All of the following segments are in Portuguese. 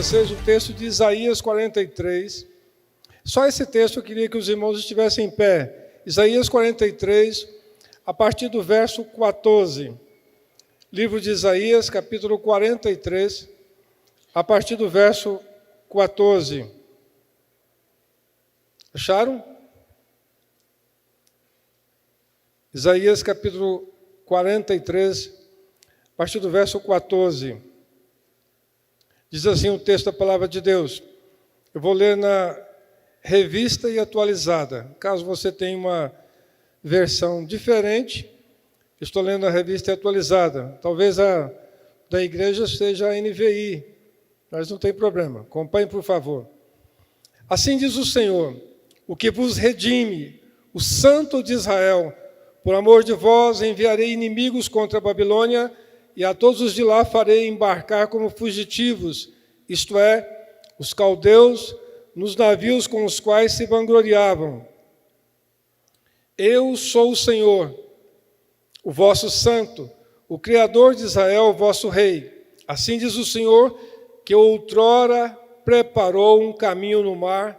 vocês o texto de Isaías 43. Só esse texto eu queria que os irmãos estivessem em pé. Isaías 43, a partir do verso 14. Livro de Isaías, capítulo 43, a partir do verso 14. Acharam? Isaías, capítulo 43, a partir do verso 14. Diz assim o texto da palavra de Deus. Eu vou ler na Revista e Atualizada. Caso você tenha uma versão diferente, estou lendo a Revista e Atualizada. Talvez a da igreja seja a NVI, mas não tem problema. Acompanhe, por favor. Assim diz o Senhor, o que vos redime, o Santo de Israel, por amor de vós enviarei inimigos contra a Babilônia, e a todos os de lá farei embarcar como fugitivos, isto é, os caldeus, nos navios com os quais se vangloriavam. Eu sou o Senhor, o vosso santo, o Criador de Israel, o vosso rei. Assim diz o Senhor, que outrora preparou um caminho no mar,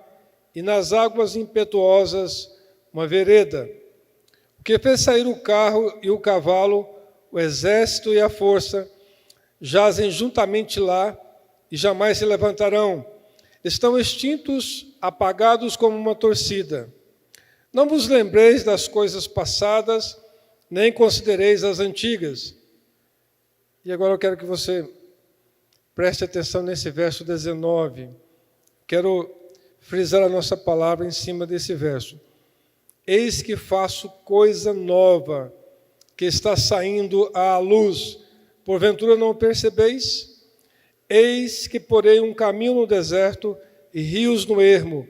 e nas águas impetuosas uma vereda. O que fez sair o carro e o cavalo, o exército e a força, jazem juntamente lá e jamais se levantarão. Estão extintos, apagados como uma torcida. Não vos lembreis das coisas passadas, nem considereis as antigas. E agora eu quero que você preste atenção nesse verso 19. Quero frisar a nossa palavra em cima desse verso. Eis que faço coisa nova, que está saindo à luz, porventura não percebeis? Eis que porei um caminho no deserto e rios no ermo.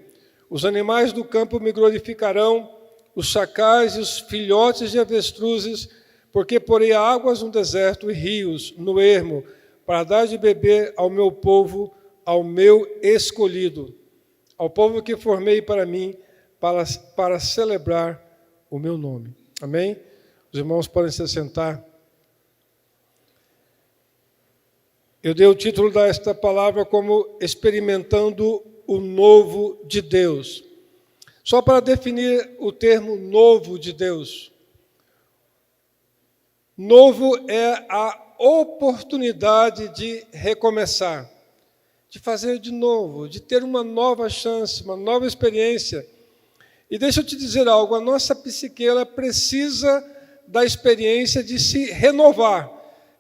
Os animais do campo me glorificarão, os chacais e os filhotes de avestruzes, porque porei águas no deserto e rios no ermo, para dar de beber ao meu povo, ao meu escolhido, ao povo que formei para mim, para celebrar o meu nome. Amém? Os irmãos podem se sentar. Eu dei o título desta palavra como experimentando o novo de Deus. Só para definir o termo novo de Deus. Novo é a oportunidade de recomeçar, de fazer de novo, de ter uma nova chance, uma nova experiência. E deixa eu te dizer algo, a nossa psique ela precisa da experiência de se renovar.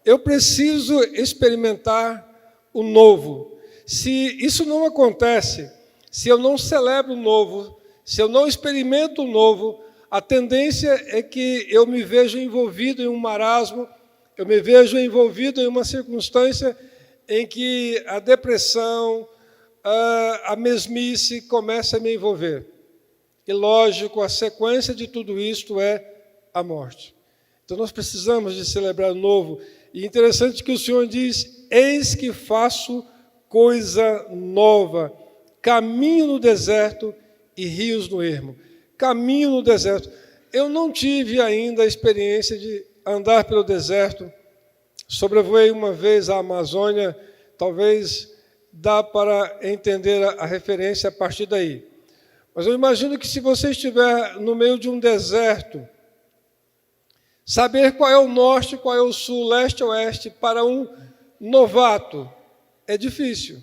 Eu preciso experimentar o novo. Se isso não acontece, se eu não celebro o novo, se eu não experimento o novo, a tendência é que eu me vejo envolvido em um marasmo, eu me vejo envolvido em uma circunstância em que a depressão, a mesmice começa a me envolver. E lógico, a sequência de tudo isto é a morte. Então nós precisamos de celebrar o novo. E interessante que o Senhor diz, eis que faço coisa nova, caminho no deserto e rios no ermo. Caminho no deserto. Eu não tive ainda a experiência de andar pelo deserto. Sobrevoei uma vez a Amazônia, talvez dá para entender a referência a partir daí. Mas eu imagino que se você estiver no meio de um deserto, saber qual é o norte, qual é o sul, leste ou oeste, para um novato, é difícil.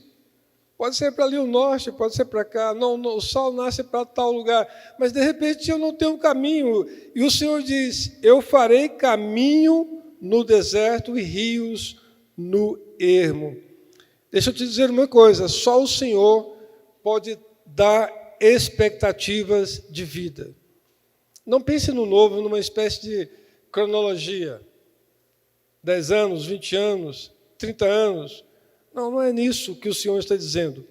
Pode ser para ali o norte, pode ser para cá, não, o sol nasce para tal lugar, mas de repente eu não tenho caminho. E o Senhor diz, eu farei caminho no deserto e rios no ermo. Deixa eu te dizer uma coisa, só o Senhor pode dar expectativas de vida. Não pense no novo numa espécie de cronologia. 10 anos, 20 anos, 30 anos. Não, não é nisso que o Senhor está dizendo.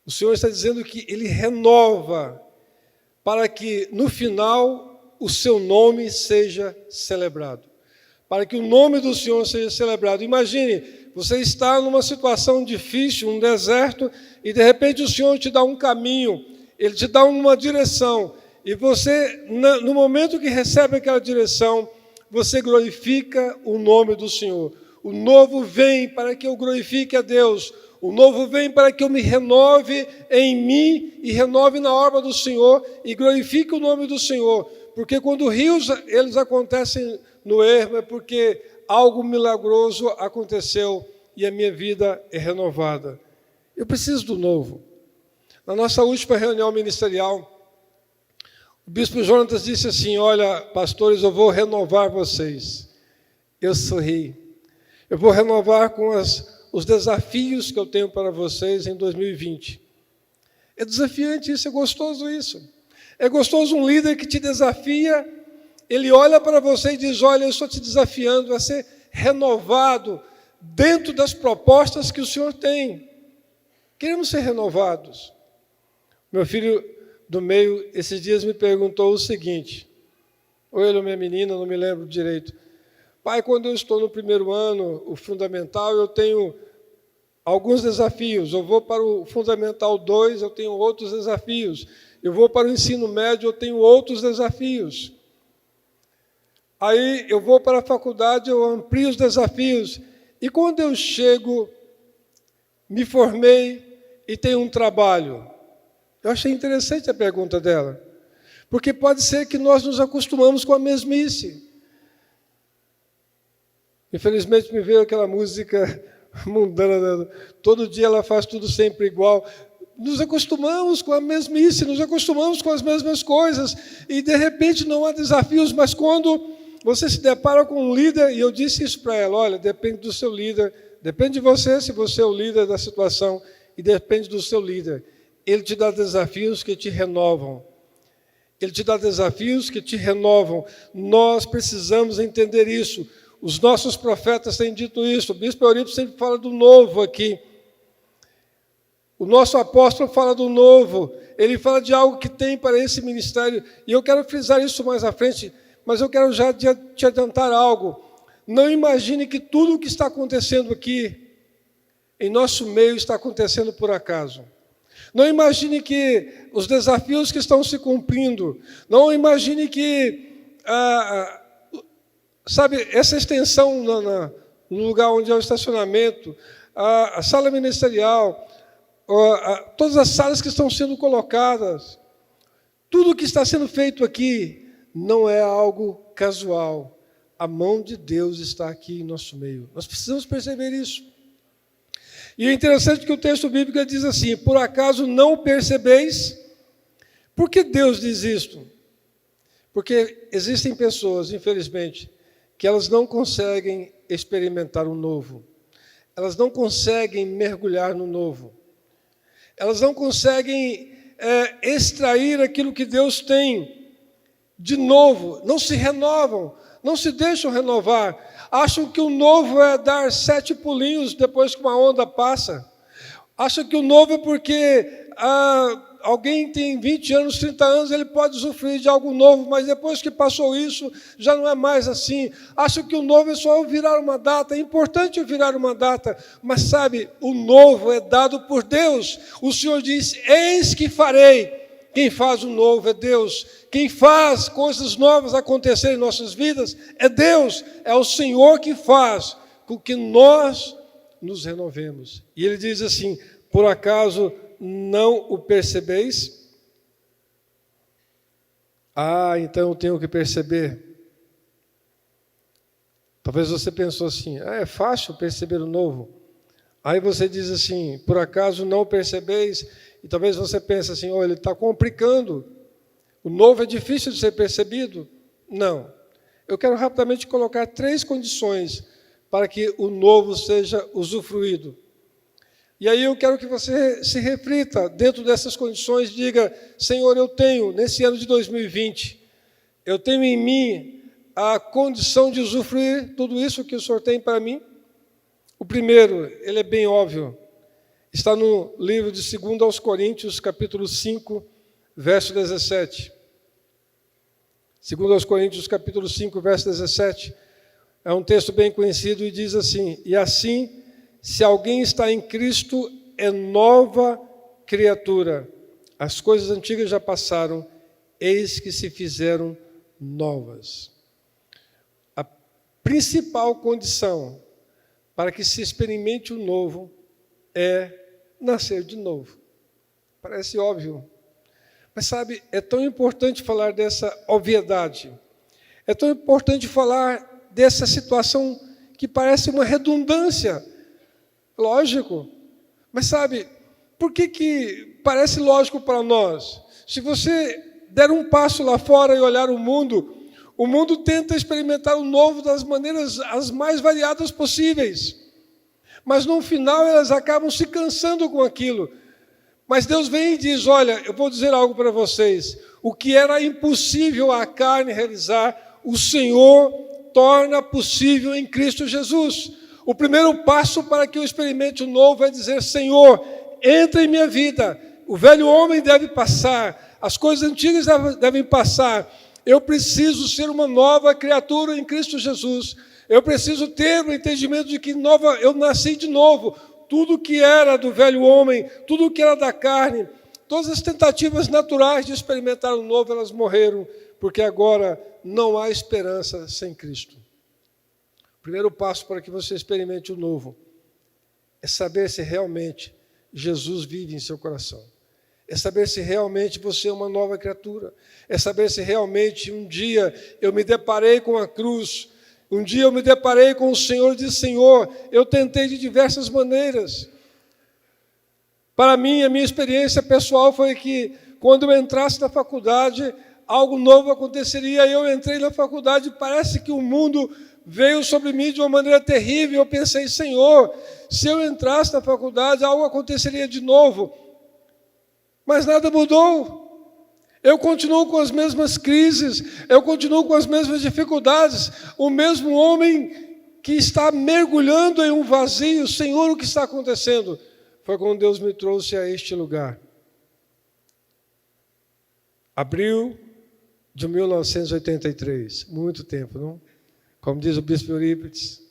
O Senhor está dizendo que Ele renova para que, no final, o seu nome seja celebrado. Para que o nome do Senhor seja celebrado. Imagine, você está numa situação difícil, um deserto, e de repente o Senhor te dá um caminho, Ele te dá uma direção, e você, no momento que recebe aquela direção, você glorifica o nome do Senhor. O novo vem para que eu glorifique a Deus. O novo vem para que eu me renove em mim e renove na obra do Senhor e glorifique o nome do Senhor. Porque quando rios eles acontecem no ermo, é porque algo milagroso aconteceu e a minha vida é renovada. Eu preciso do novo. Na nossa última reunião ministerial, o bispo Jonatas disse assim: olha, pastores, eu vou renovar vocês. Eu sorri. Eu vou renovar com os desafios que eu tenho para vocês em 2020. É desafiante isso, é gostoso isso. É gostoso um líder que te desafia, ele olha para você e diz: olha, eu estou te desafiando a ser renovado dentro das propostas que o Senhor tem. Queremos ser renovados. Meu filho do meio, esses dias me perguntou o seguinte, ou ele ou minha menina, não me lembro direito: pai, quando eu estou no primeiro ano, o fundamental, eu tenho alguns desafios. Eu vou para o Fundamental 2, eu tenho outros desafios. Eu vou para o ensino médio, eu tenho outros desafios. Aí eu vou para a faculdade, eu amplio os desafios. E quando eu chego, me formei e tenho um trabalho. Eu achei interessante a pergunta dela, porque pode ser que nós nos acostumamos com a mesmice. Infelizmente me veio aquela música mundana, todo dia ela faz tudo sempre igual. Nos acostumamos com a mesmice, nos acostumamos com as mesmas coisas, e de repente não há desafios, mas quando você se depara com um líder, e eu disse isso para ela: olha, depende do seu líder, depende de você, se você é o líder da situação, e depende do seu líder. Ele te dá desafios que te renovam. Ele te dá desafios que te renovam. Nós precisamos entender isso. Os nossos profetas têm dito isso. O bispo Eurípides sempre fala do novo aqui. O nosso apóstolo fala do novo. Ele fala de algo que tem para esse ministério. E eu quero frisar isso mais à frente, mas eu quero já te adiantar algo. Não imagine que tudo o que está acontecendo aqui, em nosso meio, está acontecendo por acaso. Não imagine que os desafios que estão se cumprindo, não imagine que, sabe, essa extensão no lugar onde é o estacionamento, a sala ministerial, todas as salas que estão sendo colocadas, tudo o que está sendo feito aqui não é algo casual. A mão de Deus está aqui em nosso meio. Nós precisamos perceber isso. E é interessante que o texto bíblico diz assim: por acaso não percebeis? Por que Deus diz isto? Porque existem pessoas, infelizmente, que elas não conseguem experimentar o novo. Elas não conseguem mergulhar no novo. Elas não conseguem extrair aquilo que Deus tem de novo. Não se renovam, não se deixam renovar. Acham que o novo é dar 7 pulinhos depois que uma onda passa. Acham que o novo é porque alguém tem 20 anos, 30 anos, ele pode usufruir de algo novo, mas depois que passou isso, já não é mais assim. Acham que o novo é só eu virar uma data. É importante eu virar uma data, mas sabe, o novo é dado por Deus. O Senhor diz: eis que farei. Quem faz o novo é Deus. Quem faz coisas novas acontecerem em nossas vidas é Deus. É o Senhor que faz com que nós nos renovemos. E ele diz assim: por acaso não o percebeis? Então eu tenho que perceber. Talvez você pensou assim: é fácil perceber o novo. Aí você diz assim: por acaso não o percebeis? E talvez você pense assim: ele está complicando. O novo é difícil de ser percebido? Não. Eu quero rapidamente colocar 3 condições para que o novo seja usufruído. E aí eu quero que você se reflita dentro dessas condições, diga: Senhor, eu tenho, nesse ano de 2020, eu tenho em mim a condição de usufruir tudo isso que o Senhor tem para mim? O primeiro, ele é bem óbvio. Está no livro de 2 aos Coríntios, capítulo 5, verso 17. 2 aos Coríntios, capítulo 5, verso 17. É um texto bem conhecido e diz assim: e assim, se alguém está em Cristo, é nova criatura. As coisas antigas já passaram, eis que se fizeram novas. A principal condição para que se experimente o novo é nascer de novo. Parece óbvio. Mas sabe, é tão importante falar dessa obviedade. É tão importante falar dessa situação que parece uma redundância. Lógico. Mas sabe, por que parece lógico para nós? Se você der um passo lá fora e olhar o mundo tenta experimentar o novo das maneiras as mais variadas possíveis. Mas no final elas acabam se cansando com aquilo. Mas Deus vem e diz, olha, eu vou dizer algo para vocês. O que era impossível à carne realizar, o Senhor torna possível em Cristo Jesus. O primeiro passo para que eu experimente o novo é dizer, Senhor, entra em minha vida. O velho homem deve passar, as coisas antigas devem passar. Eu preciso ser uma nova criatura em Cristo Jesus. Eu preciso ter o entendimento de que eu nasci de novo. Tudo que era do velho homem, tudo que era da carne, todas as tentativas naturais de experimentar o novo, elas morreram, porque agora não há esperança sem Cristo. O primeiro passo para que você experimente o novo é saber se realmente Jesus vive em seu coração. É saber se realmente você é uma nova criatura. É saber se realmente um dia eu me deparei com a cruz. Um dia eu me deparei com o Senhor e disse, Senhor, eu tentei de diversas maneiras. Para mim, a minha experiência pessoal foi que quando eu entrasse na faculdade, algo novo aconteceria. Eu entrei na faculdade e parece que o mundo veio sobre mim de uma maneira terrível. Eu pensei, Senhor, se eu entrasse na faculdade, algo aconteceria de novo. Mas nada mudou. Eu continuo com as mesmas crises, eu continuo com as mesmas dificuldades. O mesmo homem que está mergulhando em um vazio. Senhor, o que está acontecendo? Foi quando Deus me trouxe a este lugar. Abril de 1983. Muito tempo, não? Como diz o bispo Eurípides,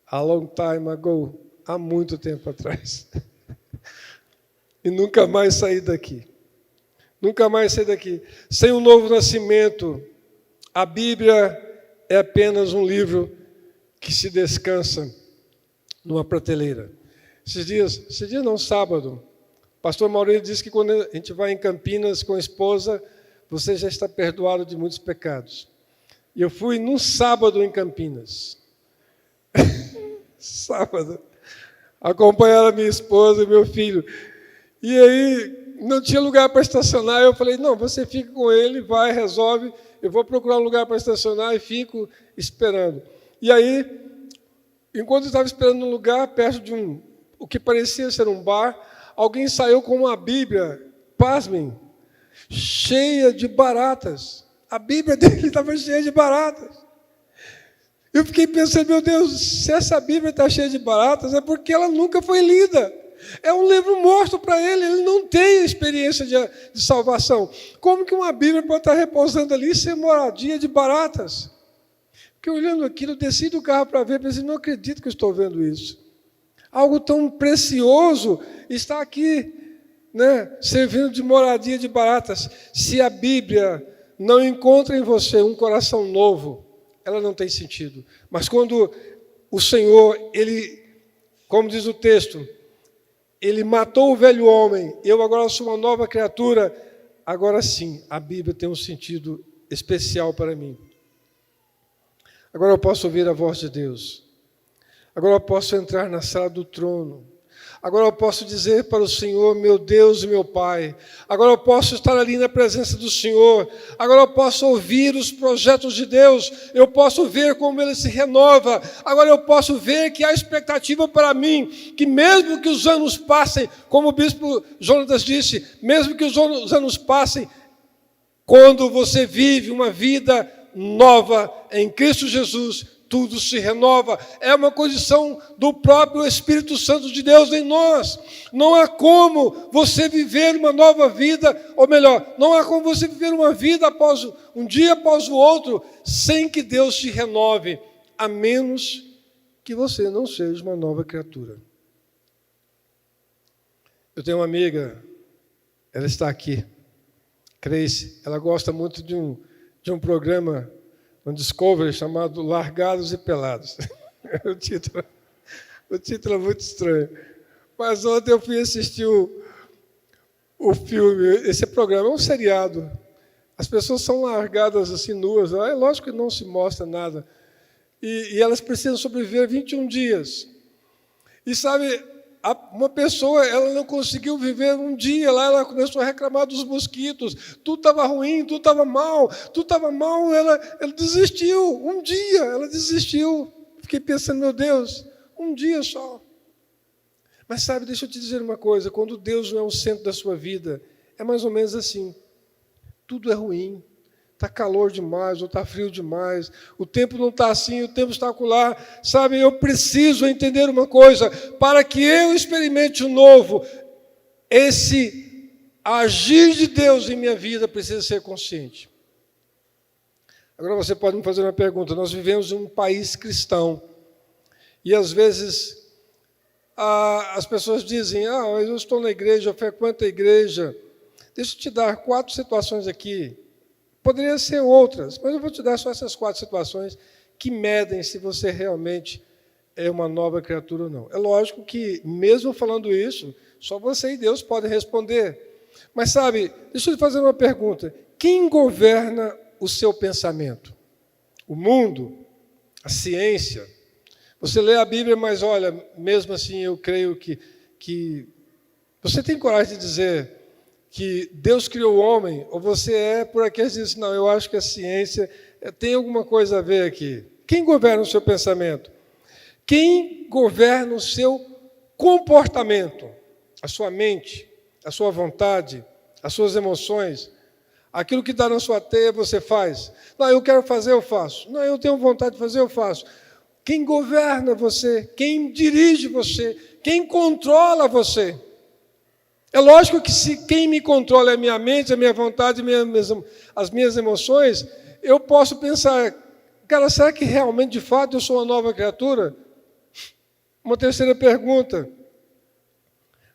a long time ago. Há muito tempo atrás. E nunca mais saí daqui. Nunca mais saí daqui. Sem um novo nascimento, a Bíblia é apenas um livro que se descansa numa prateleira. Esses dias não, sábado, o pastor Maurício disse que quando a gente vai em Campinas com a esposa, você já está perdoado de muitos pecados. E eu fui num sábado em Campinas. Sábado. Acompanhar a minha esposa e meu filho. E aí, não tinha lugar para estacionar. Eu falei, não, você fica com ele, vai, resolve. Eu vou procurar um lugar para estacionar e fico esperando. E aí, enquanto eu estava esperando um lugar, perto de o que parecia ser um bar, alguém saiu com uma Bíblia, pasmem, cheia de baratas. A Bíblia dele estava cheia de baratas. Eu fiquei pensando, meu Deus, se essa Bíblia está cheia de baratas, é porque ela nunca foi lida. É um livro morto para ele não tem experiência de salvação. Como que uma Bíblia pode estar repousando ali sem moradia de baratas? Porque olhando aquilo, eu desci do carro para ver, pensei, não acredito que eu estou vendo isso. Algo tão precioso está aqui, né, servindo de moradia de baratas. Se a Bíblia não encontra em você um coração novo, ela não tem sentido. Mas quando o Senhor, Ele, como diz o texto, Ele matou o velho homem, eu agora sou uma nova criatura, agora sim, a Bíblia tem um sentido especial para mim. Agora eu posso ouvir a voz de Deus. Agora eu posso entrar na sala do trono. Agora eu posso dizer para o Senhor, meu Deus e meu Pai. Agora eu posso estar ali na presença do Senhor. Agora eu posso ouvir os projetos de Deus. Eu posso ver como Ele se renova. Agora eu posso ver que há expectativa para mim, que mesmo que os anos passem, como o bispo Jonatas disse, mesmo que os anos passem, quando você vive uma vida nova em Cristo Jesus, tudo se renova. É uma condição do próprio Espírito Santo de Deus em nós. Não há como você viver uma nova vida, ou melhor, não há como você viver uma vida um dia após o outro, sem que Deus te renove, a menos que você não seja uma nova criatura. Eu tenho uma amiga, ela está aqui, Grace, ela gosta muito de um programa um Discovery chamado Largados e Pelados. O título é muito estranho. Mas ontem eu fui assistir o filme, esse programa é um seriado. As pessoas são largadas assim nuas, é lógico que não se mostra nada. E elas precisam sobreviver 21 dias. E sabe, uma pessoa, ela não conseguiu viver um dia lá, ela começou a reclamar dos mosquitos, tudo estava ruim, tudo estava mal, ela desistiu, um dia ela desistiu. Fiquei pensando, meu Deus, um dia só. Mas sabe, deixa eu te dizer uma coisa, quando Deus não é o centro da sua vida, é mais ou menos assim, tudo é ruim. Está calor demais, ou está frio demais, o tempo não está assim, o tempo está acolá. Sabe, eu preciso entender uma coisa, para que eu experimente o novo, esse agir de Deus em minha vida precisa ser consciente. Agora você pode me fazer uma pergunta, nós vivemos em um país cristão, e às vezes as pessoas dizem, eu estou na igreja, eu frequento a igreja. Deixa eu te dar 4 situações aqui. Poderia ser outras, mas eu vou te dar só essas 4 situações que medem se você realmente é uma nova criatura ou não. É lógico que, mesmo falando isso, só você e Deus podem responder. Mas, sabe, deixa eu te fazer uma pergunta. Quem governa o seu pensamento? O mundo? A ciência? Você lê a Bíblia, mas, olha, mesmo assim, eu creio que você tem coragem de dizer que Deus criou o homem, ou você é por aqueles que dizem, não, eu acho que a ciência tem alguma coisa a ver aqui. Quem governa o seu pensamento? Quem governa o seu comportamento? A sua mente, a sua vontade, as suas emoções. Aquilo que está na sua teia, você faz. Não, eu quero fazer, eu faço. Não, eu tenho vontade de fazer, eu faço. Quem governa você? Quem dirige você? Quem controla você? É lógico que se quem me controla é a minha mente, a minha vontade, as minhas emoções, eu posso pensar, cara, será que realmente, de fato, eu sou uma nova criatura? Uma terceira pergunta.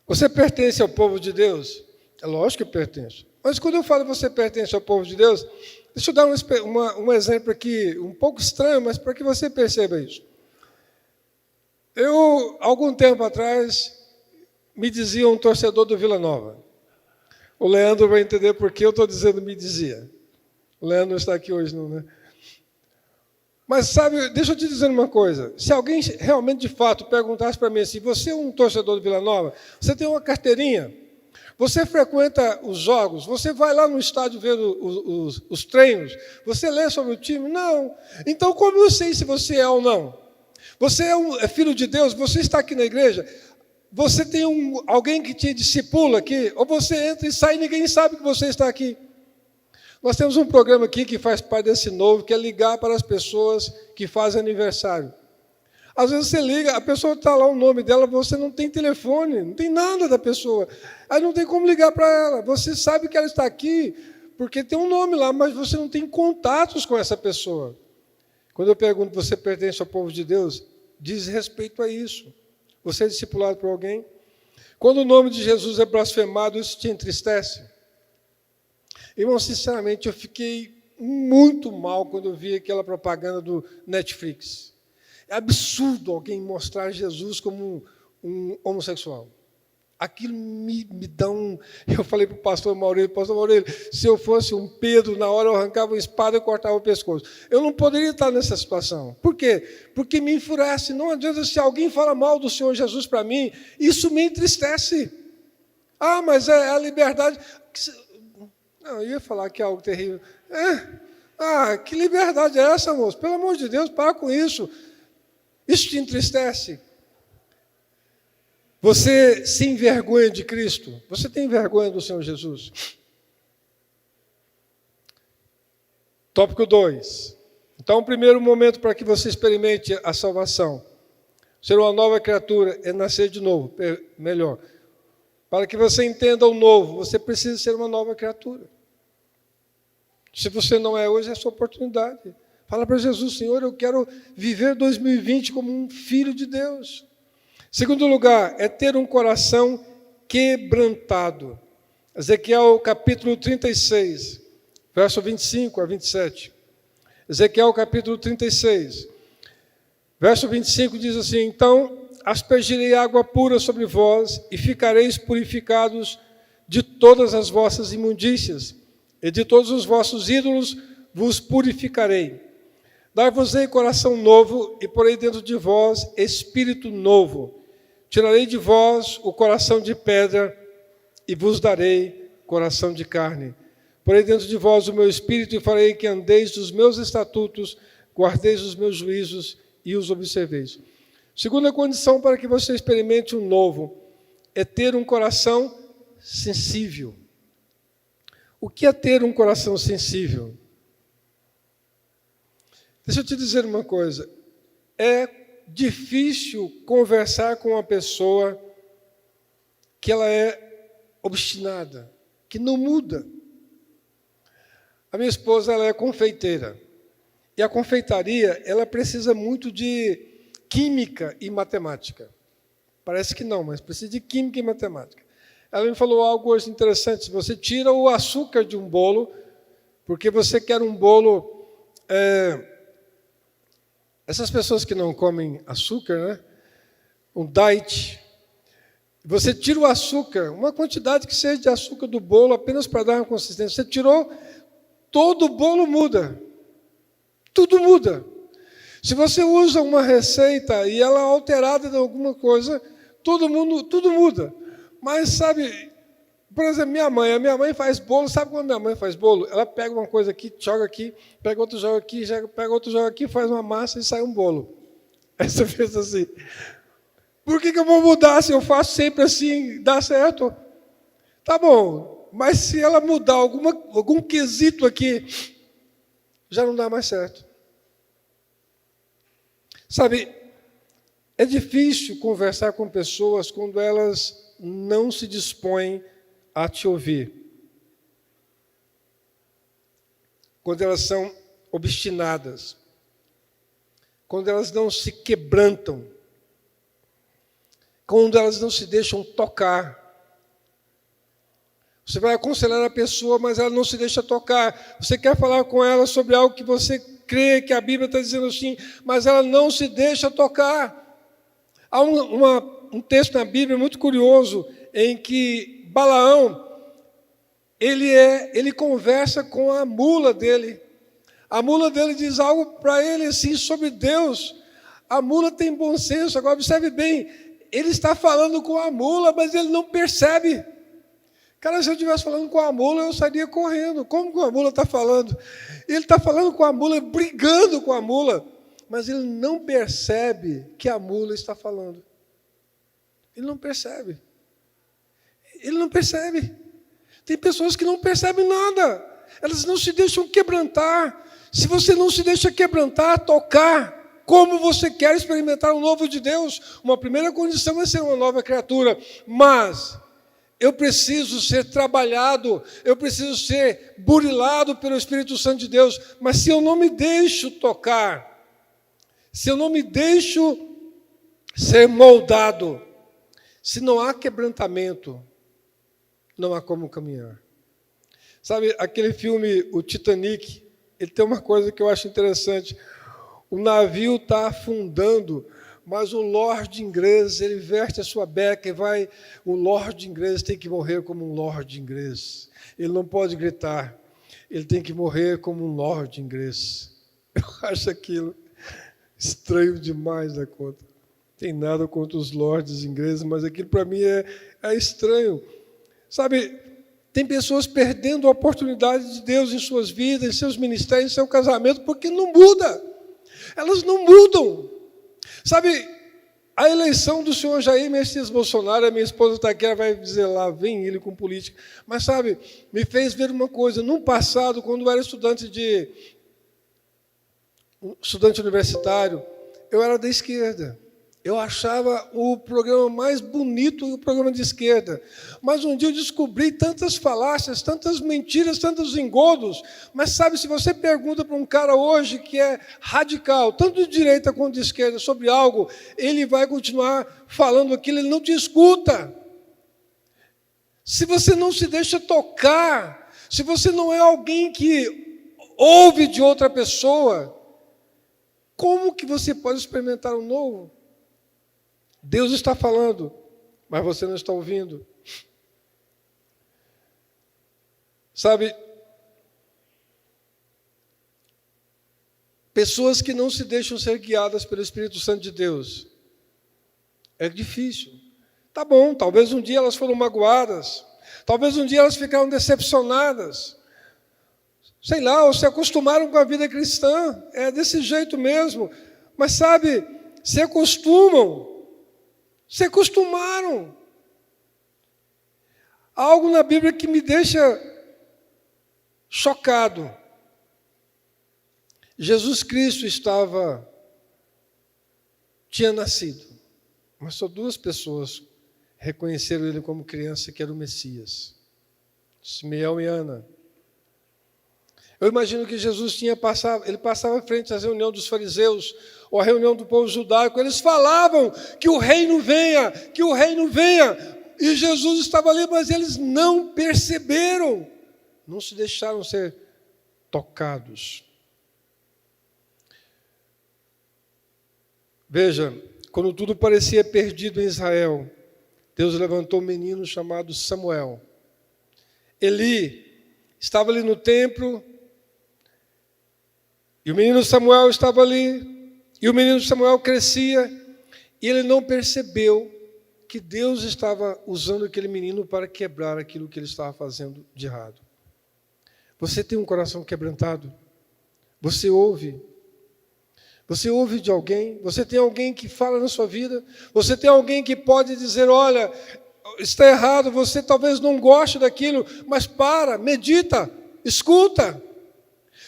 Você pertence ao povo de Deus? É lógico que eu pertenço. Mas quando eu falo que você pertence ao povo de Deus, deixa eu dar um exemplo aqui, um pouco estranho, mas para que você perceba isso. Eu, algum tempo atrás, me dizia um torcedor do Vila Nova. O Leandro vai entender por que eu estou dizendo me dizia. O Leandro não está aqui hoje, não, né? Mas, sabe, deixa eu te dizer uma coisa. Se alguém realmente, de fato, perguntasse para mim assim, você é um torcedor do Vila Nova? Você tem uma carteirinha? Você frequenta os jogos? Você vai lá no estádio ver os treinos? Você lê sobre o time? Não. Então, como eu sei se você é ou não? Você é filho de Deus? Você está aqui na igreja? Você tem alguém que te discipula aqui? Ou você entra e sai e ninguém sabe que você está aqui? Nós temos um programa aqui que faz parte desse novo, que é ligar para as pessoas que fazem aniversário. Às vezes você liga, a pessoa está lá o nome dela, você não tem telefone, não tem nada da pessoa. Aí não tem como ligar para ela. Você sabe que ela está aqui, porque tem um nome lá, mas você não tem contatos com essa pessoa. Quando eu pergunto, você pertence ao povo de Deus? Diz respeito a isso. Você é discipulado por alguém? Quando o nome de Jesus é blasfemado, isso te entristece? Irmão, sinceramente, eu fiquei muito mal quando eu vi aquela propaganda do Netflix. É absurdo alguém mostrar Jesus como um homossexual. Aquilo me dá um... Eu falei para o pastor Maurílio, se eu fosse um Pedro, na hora eu arrancava uma espada e cortava o pescoço. Eu não poderia estar nessa situação. Por quê? Porque me enfurece. Não adianta, se alguém fala mal do Senhor Jesus para mim, isso me entristece. Mas é a liberdade... Não, eu ia falar que é algo terrível. Que liberdade é essa, moço? Pelo amor de Deus, para com isso. Isso te entristece? Você se envergonha de Cristo? Você tem vergonha do Senhor Jesus? Tópico 2. Então, o primeiro momento para que você experimente a salvação, ser uma nova criatura, é nascer de novo, melhor. Para que você entenda o novo, você precisa ser uma nova criatura. Se você não é hoje, é a sua oportunidade. Fala para Jesus, Senhor, eu quero viver 2020 como um filho de Deus. Segundo lugar, é ter um coração quebrantado. Ezequiel capítulo 36, verso 25 a 27. Ezequiel capítulo 36, verso 25 diz assim, então aspergirei água pura sobre vós, e ficareis purificados de todas as vossas imundícias, e de todos os vossos ídolos vos purificarei. Dar-vos-ei coração novo, e porei dentro de vós espírito novo. Tirarei de vós o coração de pedra, e vos darei coração de carne. Porei dentro de vós o meu espírito, e farei que andeis dos meus estatutos, guardeis os meus juízos, e os observeis. Segunda condição para que você experimente o novo é ter um coração sensível. O que é ter um coração sensível? Deixa eu te dizer uma coisa. É difícil conversar com uma pessoa que ela é obstinada, que não muda. A minha esposa, ela é confeiteira. E a confeitaria, ela precisa muito de química e matemática. Parece que não, mas precisa de química e matemática. Ela me falou algo hoje interessante. Você tira o açúcar de um bolo, porque você quer um bolo... essas pessoas que não comem açúcar, né? Um diet. Você tira o açúcar, uma quantidade que seja de açúcar do bolo, apenas para dar uma consistência. Você tirou, todo o bolo muda. Tudo muda. Se você usa uma receita e ela é alterada de alguma coisa, tudo muda. Mas sabe, por exemplo, a minha mãe faz bolo, sabe como minha mãe faz bolo? Ela pega uma coisa aqui, joga aqui, pega outro, joga aqui, pega outro, joga aqui, faz uma massa e sai um bolo. Aí você pensa assim, por que eu vou mudar se eu faço sempre assim, dá certo? Tá bom, mas se ela mudar algum quesito aqui, já não dá mais certo. Sabe, é difícil conversar com pessoas quando elas não se dispõem a te ouvir. Quando elas são obstinadas. Quando elas não se quebrantam. Quando elas não se deixam tocar. Você vai aconselhar a pessoa, mas ela não se deixa tocar. Você quer falar com ela sobre algo que você crê que a Bíblia está dizendo assim, mas ela não se deixa tocar. Há um texto na Bíblia muito curioso, em que Balaão, ele conversa com a mula dele. A mula dele diz algo para ele assim sobre Deus. A mula tem bom senso. Agora observe bem, ele está falando com a mula, mas ele não percebe. Cara, se eu estivesse falando com a mula, eu sairia correndo. Como que a mula está falando? Ele está falando com a mula, brigando com a mula, mas ele não percebe que a mula está falando. Ele não percebe. Ele não percebe. Tem pessoas que não percebem nada. Elas não se deixam quebrantar. Se você não se deixa quebrantar, tocar, como você quer experimentar o novo de Deus, uma primeira condição é ser uma nova criatura, mas eu preciso ser trabalhado, eu preciso ser burilado pelo Espírito Santo de Deus, mas se eu não me deixo tocar, se eu não me deixo ser moldado, se não há quebrantamento, não há como caminhar. Sabe, aquele filme, o Titanic, ele tem uma coisa que eu acho interessante. O navio está afundando, mas o lord inglês, ele veste a sua beca e vai... O lord inglês tem que morrer como um lord inglês. Ele não pode gritar. Ele tem que morrer como um lord inglês. Eu acho aquilo estranho demais da conta. Tem nada contra os lords ingleses, mas aquilo para mim é estranho. Sabe, tem pessoas perdendo a oportunidade de Deus em suas vidas, em seus ministérios, em seu casamento, porque não muda. Elas não mudam. Sabe, a eleição do senhor Jair Messias Bolsonaro, a minha esposa está aqui, ela vai dizer lá, vem ele com política. Mas, sabe, me fez ver uma coisa. No passado, quando eu era estudante universitário, eu era da esquerda. Eu achava o programa mais bonito o programa de esquerda. Mas um dia eu descobri tantas falácias, tantas mentiras, tantos engodos. Mas sabe, se você pergunta para um cara hoje que é radical, tanto de direita quanto de esquerda, sobre algo, ele vai continuar falando aquilo, ele não te escuta. Se você não se deixa tocar, se você não é alguém que ouve de outra pessoa, como que você pode experimentar o novo? Deus está falando, mas você não está ouvindo. Sabe, pessoas que não se deixam ser guiadas pelo Espírito Santo de Deus, é difícil. Tá bom, talvez um dia elas foram magoadas, talvez um dia elas ficaram decepcionadas, sei lá, ou se acostumaram com a vida cristã, é desse jeito mesmo, mas sabe, se acostumaram. Há algo na Bíblia que me deixa chocado. Jesus Cristo tinha nascido, mas só 2 pessoas reconheceram ele como criança, que era o Messias, Simeão e Ana. Eu imagino que Jesus ele passava frente às reuniões dos fariseus, ou à reunião do povo judaico, eles falavam que o reino venha, e Jesus estava ali, mas eles não perceberam, não se deixaram ser tocados. Veja, quando tudo parecia perdido em Israel, Deus levantou um menino chamado Samuel. Eli estava ali no templo, e o menino Samuel estava ali, e o menino Samuel crescia, e ele não percebeu que Deus estava usando aquele menino para quebrar aquilo que ele estava fazendo de errado. Você tem um coração quebrantado? Você ouve de alguém? Você tem alguém que fala na sua vida? Você tem alguém que pode dizer, olha, está errado, você talvez não goste daquilo, mas para, medita, escuta.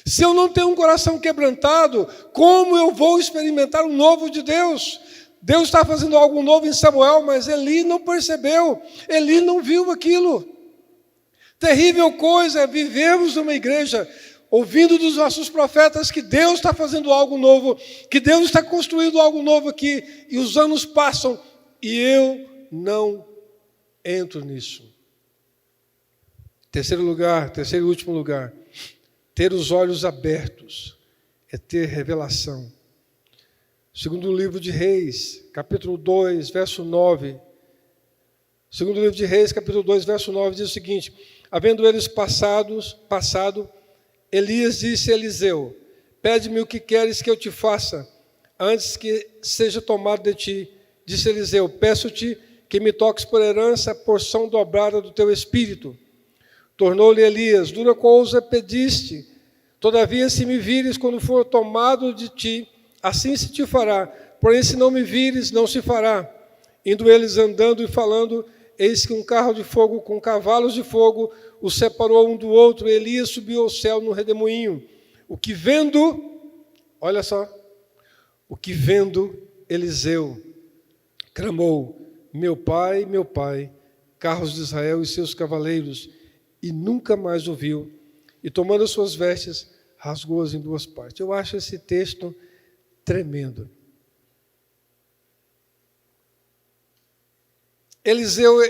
Se eu não tenho um coração quebrantado, como eu vou experimentar o novo de Deus? Deus está fazendo algo novo em Samuel, mas Eli não percebeu, Eli não viu aquilo. Terrível coisa é vivermos numa igreja ouvindo dos nossos profetas que Deus está fazendo algo novo, que Deus está construindo algo novo aqui, e os anos passam e eu não entro nisso. Terceiro e último lugar, ter os olhos abertos é ter revelação. Segundo o livro de Reis, capítulo 2, verso 9. Segundo o livro de Reis, capítulo 2, verso 9, diz o seguinte: havendo eles passado, Elias disse a Eliseu: pede-me o que queres que eu te faça, antes que seja tomado de ti. Disse Eliseu: peço-te que me toques por herança a porção dobrada do teu espírito. Tornou-lhe Elias: dura coisa pediste, todavia se me vires quando for tomado de ti, assim se te fará, porém se não me vires, não se fará. Indo eles andando e falando, eis que um carro de fogo com cavalos de fogo os separou um do outro, e Elias subiu ao céu no redemoinho. O que vendo, olha só, Eliseu clamou: meu pai, carros de Israel e seus cavaleiros, e nunca mais ouviu, e tomando as suas vestes, rasgou-as em 2 partes. Eu acho esse texto tremendo. Eliseu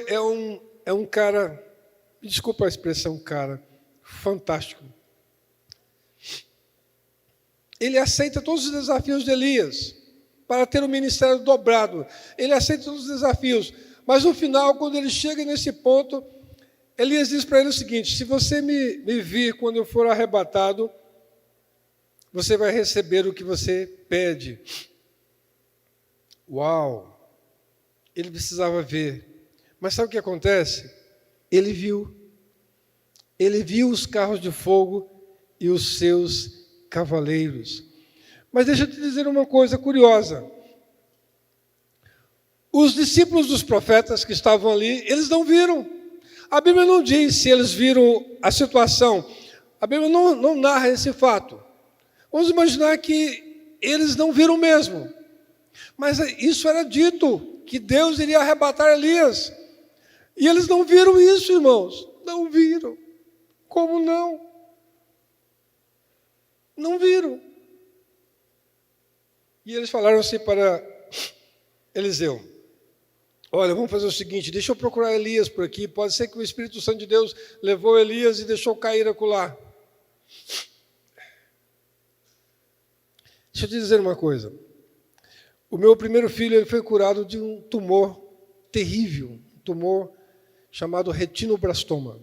é um cara, desculpa a expressão cara, fantástico. Ele aceita todos os desafios de Elias para ter o ministério dobrado. Ele aceita todos os desafios. Mas no final, quando ele chega nesse ponto, Elias diz para ele o seguinte: se você me vir quando eu for arrebatado, você vai receber o que você pede. Uau! Ele precisava ver. Mas sabe o que acontece? Ele viu os carros de fogo e os seus cavaleiros. Mas deixa eu te dizer uma coisa curiosa. Os discípulos dos profetas que estavam ali, eles não viram. A Bíblia não diz se eles viram a situação. A Bíblia não narra esse fato. Vamos imaginar que eles não viram mesmo. Mas isso era dito, que Deus iria arrebatar Elias. E eles não viram isso, irmãos. Não viram. Como não? Não viram. E eles falaram assim para Eliseu: olha, vamos fazer o seguinte, deixa eu procurar Elias por aqui, pode ser que o Espírito Santo de Deus levou Elias e deixou cair acolá. Deixa eu te dizer uma coisa. O meu primeiro filho ele foi curado de um tumor terrível, um tumor chamado retinoblastoma.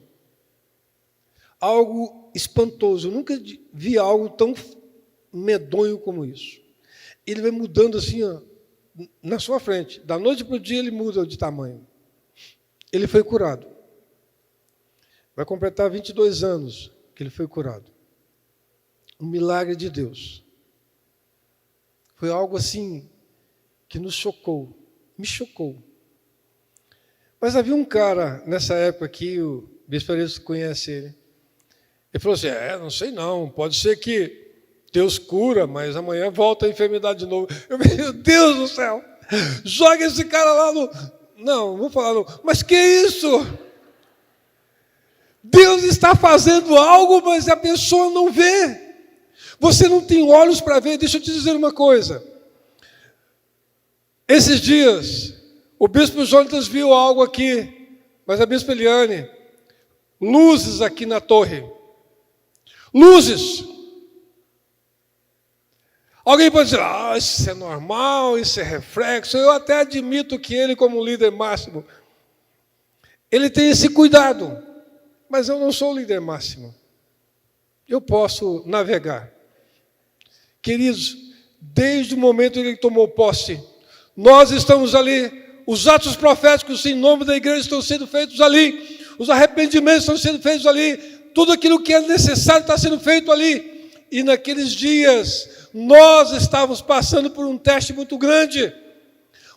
Algo espantoso. Eu nunca vi algo tão medonho como isso. Ele vai mudando assim, ó, na sua frente. Da noite para o dia ele muda de tamanho. Ele foi curado. Vai completar 22 anos que ele foi curado. Um milagre de Deus. Foi algo assim que nos chocou, me chocou. Mas havia um cara nessa época aqui, o Bispo Arezo conhece ele. Ele falou assim, não sei não, pode ser que Deus cura, mas amanhã volta a enfermidade de novo. Eu falei, meu Deus do céu, joga esse cara lá no... Não vou falar não, mas que isso? Deus está fazendo algo, mas a pessoa não vê. Você não tem olhos para ver. Deixa eu te dizer uma coisa. Esses dias, o Bispo Jonatas viu algo aqui, mas a Bispo Eliane, luzes aqui na torre. Luzes. Alguém pode dizer, isso é normal, isso é reflexo. Eu até admito que ele, como líder máximo, ele tem esse cuidado. Mas eu não sou o líder máximo. Eu posso navegar. Queridos, desde o momento em que ele tomou posse, nós estamos ali, os atos proféticos em nome da igreja estão sendo feitos ali, os arrependimentos estão sendo feitos ali, tudo aquilo que é necessário está sendo feito ali. E naqueles dias, nós estávamos passando por um teste muito grande.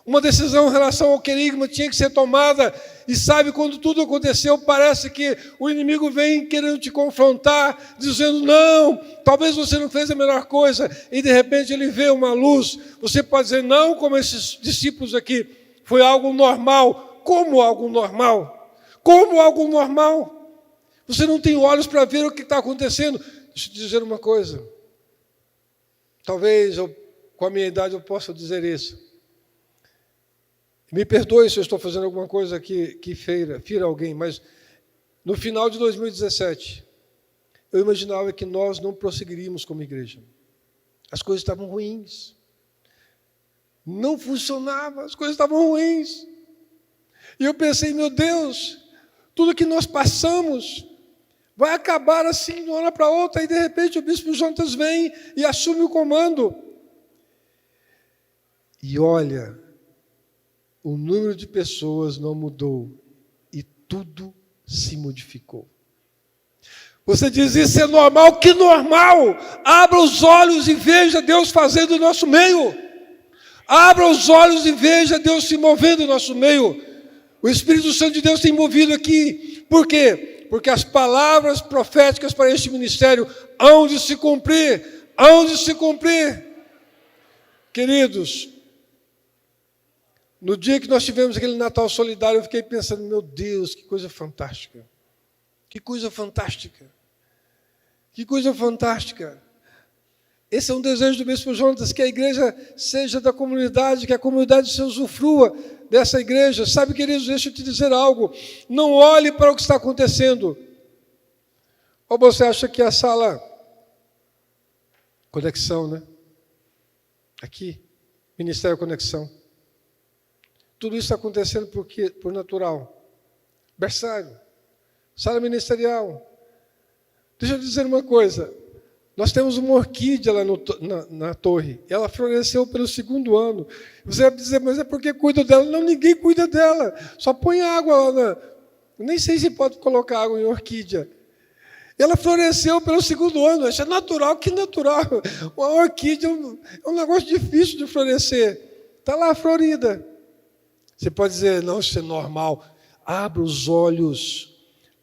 Uma decisão em relação ao querigma tinha que ser tomada. E sabe, quando tudo aconteceu, parece que o inimigo vem querendo te confrontar, dizendo, não, talvez você não fez a melhor coisa. E de repente ele vê uma luz. Você pode dizer, não, como esses discípulos aqui, foi algo normal. Como algo normal? Como algo normal? Você não tem olhos para ver o que está acontecendo. Deixa eu te dizer uma coisa. Talvez, com a minha idade, eu possa dizer isso. Me perdoe se eu estou fazendo alguma coisa que fira alguém, mas no final de 2017, eu imaginava que nós não prosseguiríamos como igreja. As coisas estavam ruins. Não funcionava, as coisas estavam ruins. E eu pensei, meu Deus, tudo que nós passamos vai acabar assim de uma hora para outra, e de repente o Bispo Jonatas vem e assume o comando. E olha, o número de pessoas não mudou e tudo se modificou. Você diz, isso é normal? Que normal? Abra os olhos e veja Deus fazendo o nosso meio. Abra os olhos e veja Deus se movendo no nosso meio. O Espírito Santo de Deus tem movido aqui. Por quê? Porque as palavras proféticas para este ministério hão de se cumprir. Hão de se cumprir. Queridos, no dia que nós tivemos aquele Natal solidário, eu fiquei pensando, meu Deus, que coisa fantástica. Que coisa fantástica. Que coisa fantástica. Esse é um desejo do Bispo Jonatas, que a igreja seja da comunidade, que a comunidade se usufrua dessa igreja. Sabe, queridos, deixa eu te dizer algo. Não olhe para o que está acontecendo. Ou você acha que a sala... Conexão, né? Aqui, Ministério Conexão. Tudo isso está acontecendo por natural. Berçário, sala ministerial. Deixa eu dizer uma coisa. Nós temos uma orquídea lá na torre. Ela floresceu pelo 2º ano. Você vai dizer, mas é porque cuido dela? Não, ninguém cuida dela. Só põe água lá. Nem sei se pode colocar água em orquídea. Ela floresceu pelo 2º ano. Isso é natural. Que natural? Uma orquídea é um negócio difícil de florescer. Está lá florida. Você pode dizer, não, isso é normal. Abra os olhos.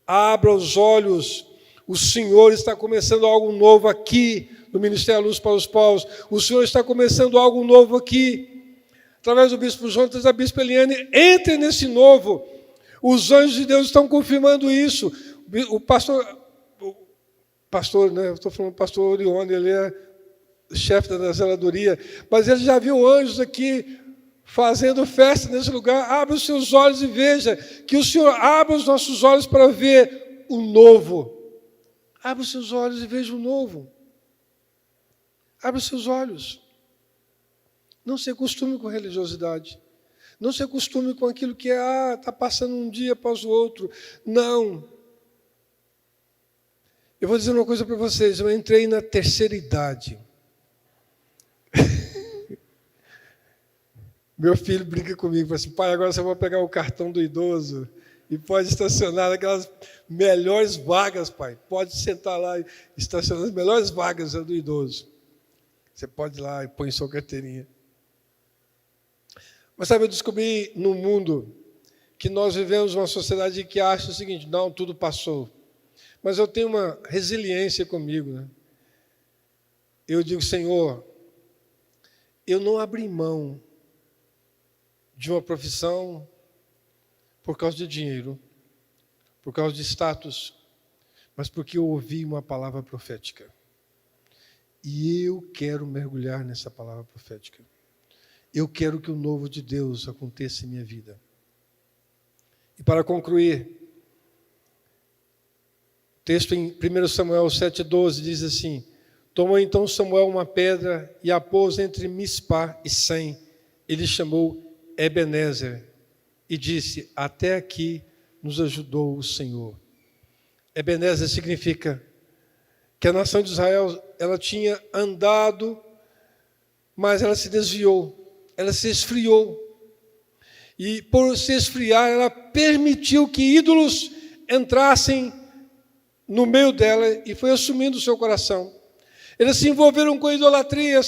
Abra os olhos. O Senhor está começando algo novo aqui no Ministério Luz para os Povos. O Senhor está começando algo novo aqui. Através do Bispo Jonatas, da Bispo Eliane, entre nesse novo. Os anjos de Deus estão confirmando isso. O pastor, né? Eu estou falando do pastor Orione, ele é chefe da zeladoria, mas ele já viu anjos aqui fazendo festa nesse lugar. Abra os seus olhos e veja, que o Senhor abra os nossos olhos para ver o novo. Abra os seus olhos e veja o novo. Abra os seus olhos. Não se acostume com religiosidade. Não se acostume com aquilo que está passando um dia após o outro. Não. Eu vou dizer uma coisa para vocês. Eu entrei na terceira idade. Meu filho brinca comigo, fala assim, pai, agora você vai pegar o cartão do idoso e pode estacionar naquelas melhores vagas, pai. Pode sentar lá e estacionar nas melhores vagas do idoso. Você pode ir lá e põe sua carteirinha. Mas sabe, eu descobri no mundo que nós vivemos uma sociedade que acha o seguinte, não, tudo passou. Mas eu tenho uma resiliência comigo, né? Eu digo, Senhor, eu não abri mão de uma profissão por causa de dinheiro, por causa de status, mas porque eu ouvi uma palavra profética. E eu quero mergulhar nessa palavra profética. Eu quero que o novo de Deus aconteça em minha vida. E para concluir, o texto em 1 Samuel 7,12 diz assim, tomou então Samuel uma pedra e a pôs entre Mispá e Sem. Ele chamou Ebenezer e disse, até aqui nos ajudou o Senhor. Ebenezer significa que a nação de Israel, ela tinha andado, mas ela se desviou, ela se esfriou. E por se esfriar, ela permitiu que ídolos entrassem no meio dela e foi assumindo o seu coração. Eles se envolveram com a idolatria,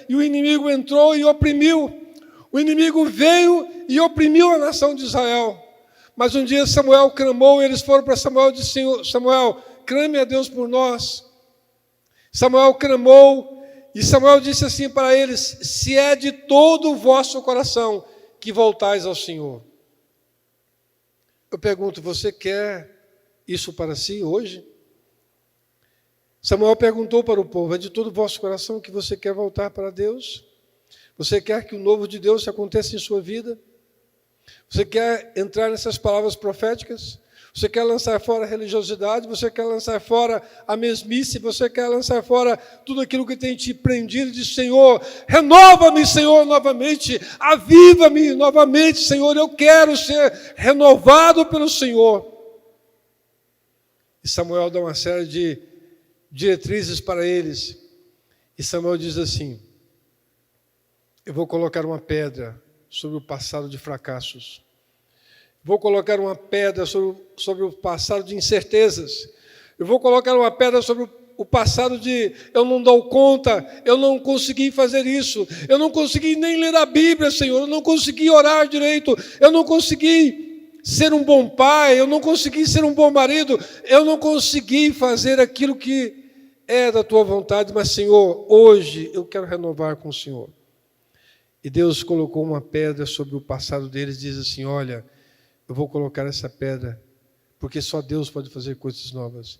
e o inimigo entrou e oprimiu. O inimigo veio e oprimiu a nação de Israel. Mas um dia Samuel clamou, e eles foram para Samuel e disseram, Samuel, clame a Deus por nós. Samuel clamou, e Samuel disse assim para eles, se é de todo o vosso coração que voltais ao Senhor. Eu pergunto, você quer isso para si hoje? Samuel perguntou para o povo, é de todo o vosso coração que você quer voltar para Deus? Você quer que o novo de Deus aconteça em sua vida? Você quer entrar nessas palavras proféticas? Você quer lançar fora a religiosidade? Você quer lançar fora a mesmice? Você quer lançar fora tudo aquilo que tem te prendido? Diz, Senhor, renova-me, Senhor, novamente. Aviva-me novamente, Senhor. Eu quero ser renovado pelo Senhor. E Samuel dá uma série de diretrizes para eles. E Samuel diz assim, eu vou colocar uma pedra sobre o passado de fracassos. Vou colocar uma pedra sobre o passado de incertezas. Eu vou colocar uma pedra sobre o passado de eu não dou conta, eu não consegui fazer isso, eu não consegui nem ler a Bíblia, Senhor, eu não consegui orar direito, eu não consegui ser um bom pai, eu não consegui ser um bom marido, eu não consegui fazer aquilo que é da tua vontade, mas, Senhor, hoje eu quero renovar com o Senhor. E Deus colocou uma pedra sobre o passado deles e diz assim, olha, eu vou colocar essa pedra, porque só Deus pode fazer coisas novas.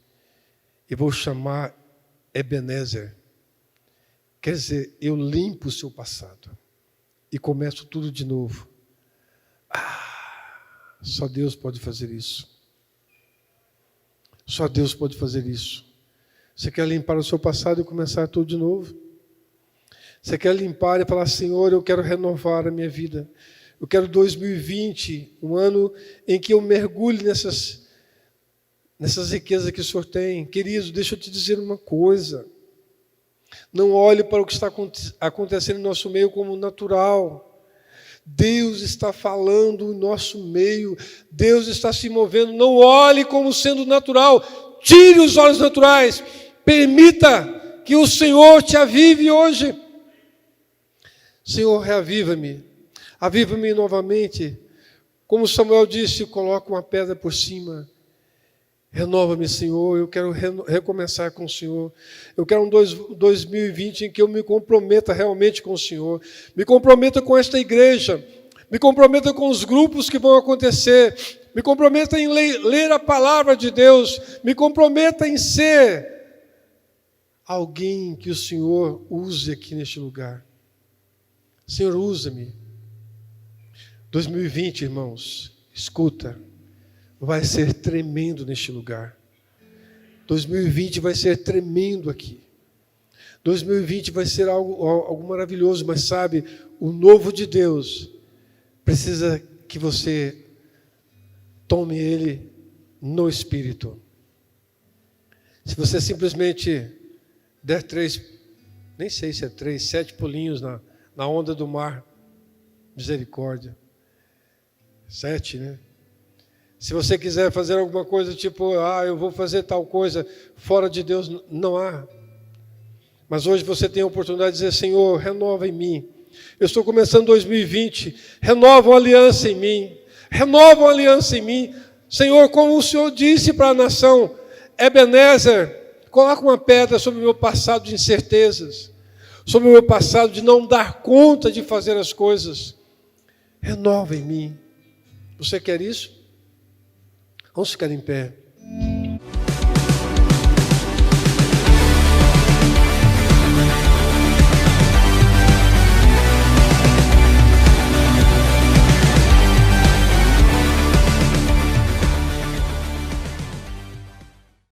E vou chamar Ebenezer. Quer dizer, eu limpo o seu passado e começo tudo de novo. Só Deus pode fazer isso. Só Deus pode fazer isso. Você quer limpar o seu passado e começar tudo de novo? Você quer limpar e falar, Senhor, eu quero renovar a minha vida. Eu quero 2020, um ano em que eu mergulhe nessas riquezas que o Senhor tem. Querido, deixa eu te dizer uma coisa. Não olhe para o que está acontecendo no nosso meio como natural. Deus está falando no nosso meio. Deus está se movendo. Não olhe como sendo natural. Tire os olhos naturais. Permita que o Senhor te avive hoje. Senhor, reaviva-me. Aviva-me novamente. Como Samuel disse, coloca uma pedra por cima. Renova-me, Senhor. Eu quero recomeçar com o Senhor. Eu quero um 2020 em que eu me comprometa realmente com o Senhor. Me comprometa com esta igreja. Me comprometa com os grupos que vão acontecer. Me comprometa em ler a palavra de Deus. Me comprometa em ser alguém que o Senhor use aqui neste lugar. Senhor, usa-me. 2020, irmãos, escuta, vai ser tremendo neste lugar. 2020 vai ser tremendo aqui. 2020 vai ser algo maravilhoso, mas sabe, o novo de Deus precisa que você tome ele no Espírito. Se você simplesmente der 7 pulinhos na onda do mar, misericórdia. 7, né? Se você quiser fazer alguma coisa tipo, eu vou fazer tal coisa, fora de Deus, não há. Mas hoje você tem a oportunidade de dizer, Senhor, renova em mim. Eu estou começando 2020, renova uma aliança em mim. Renova uma aliança em mim. Senhor, como o Senhor disse para a nação, Ebenezer, coloca uma pedra sobre o meu passado de incertezas, sobre o meu passado de não dar conta de fazer as coisas. Renova em mim. Você quer isso? Vamos ficar em pé.